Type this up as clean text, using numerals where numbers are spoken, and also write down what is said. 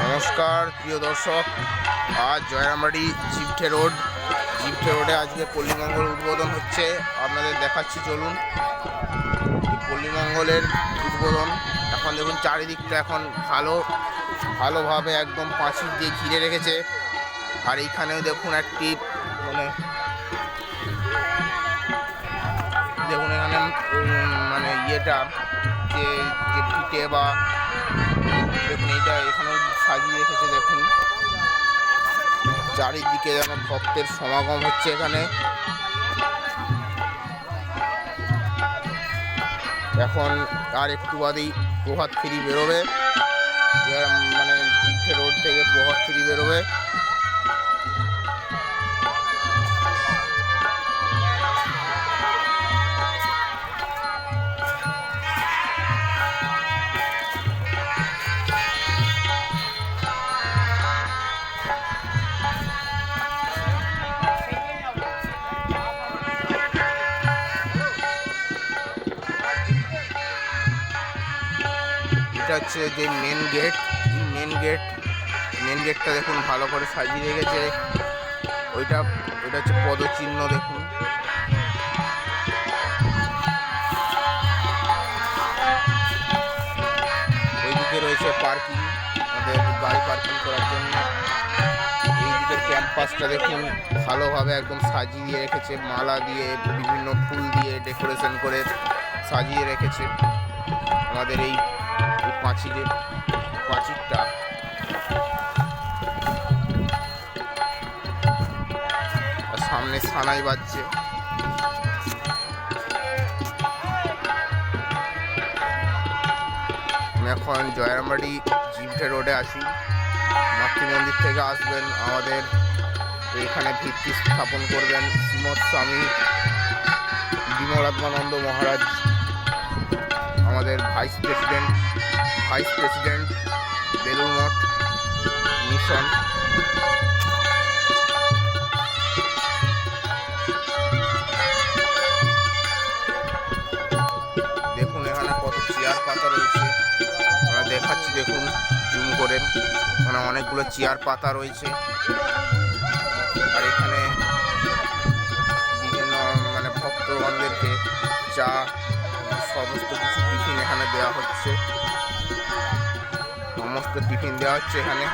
নমস্কার প্রিয় দর্শক, আজ জয়রামবাড়ি জিভঠে রোডে আজকে পল্লীমঙ্গল উদ্বোধন হচ্ছে। আপনাদের দেখাচ্ছি, চলুন। পল্লীমঙ্গলের উদ্বোধন এখন দেখুন, চারিদিকটা এখন ভালোভাবে একদম পাঁচিল দিয়ে ঘিরে রেখেছে। আর এইখানেও দেখুন একটি দেখুন এখানে ইয়েটা যে পিঠে বা দেখুন এইটা এখানেও সাজিয়ে রেখেছে। দেখুন চারিদিকে যেন ভক্তের সমাগম হচ্ছে। এখানে এখন আর একটু বাদেই প্রভাত ফেরি বেরোবে, জিভঠে রোড থেকে প্রভাত ফেরি বেরোবে। এটা হচ্ছে যে মেন গেটটা দেখুন ভালো করে সাজিয়ে রেখেছে। ওইটা হচ্ছে পদচিহ্ন। দেখুন ওইদিকে রয়েছে পার্কিং, আমাদের গাড়ি পার্কিং করার জন্য। এইদিকের ক্যাম্পাসটা দেখুন ভালোভাবে একদম সাজিয়ে রেখেছে, মালা দিয়ে বিভিন্ন ফুল দিয়ে ডেকোরেশন করে সাজিয়ে রেখেছে। আমাদের এই পাঁচিরটা সামনে সানাই বাজছে। আমি এখন জয়রামবাড়ি জিভঠে রোডে আছি। মাতৃ মন্দির থেকে আসবেন, আমাদের এখানে ভিত্তি স্থাপন করবেন শ্রীমৎ স্বামী বিমলাত্মানন্দ মহারাজ, আমাদের ভাইস প্রেসিডেন্ট বেলুর মঠ মিশন। দেখুন এখানে কত চেয়ার পাতা রয়েছে, আমরা দেখাচ্ছি। দেখুন জুম করে, মানে অনেকগুলো চেয়ার পাতা রয়েছে। আর এখানে বিভিন্ন ভক্তগণদেরকে চা সমস্ত কিছু টিফিন এখানে দেওয়া হচ্ছে, এখানে।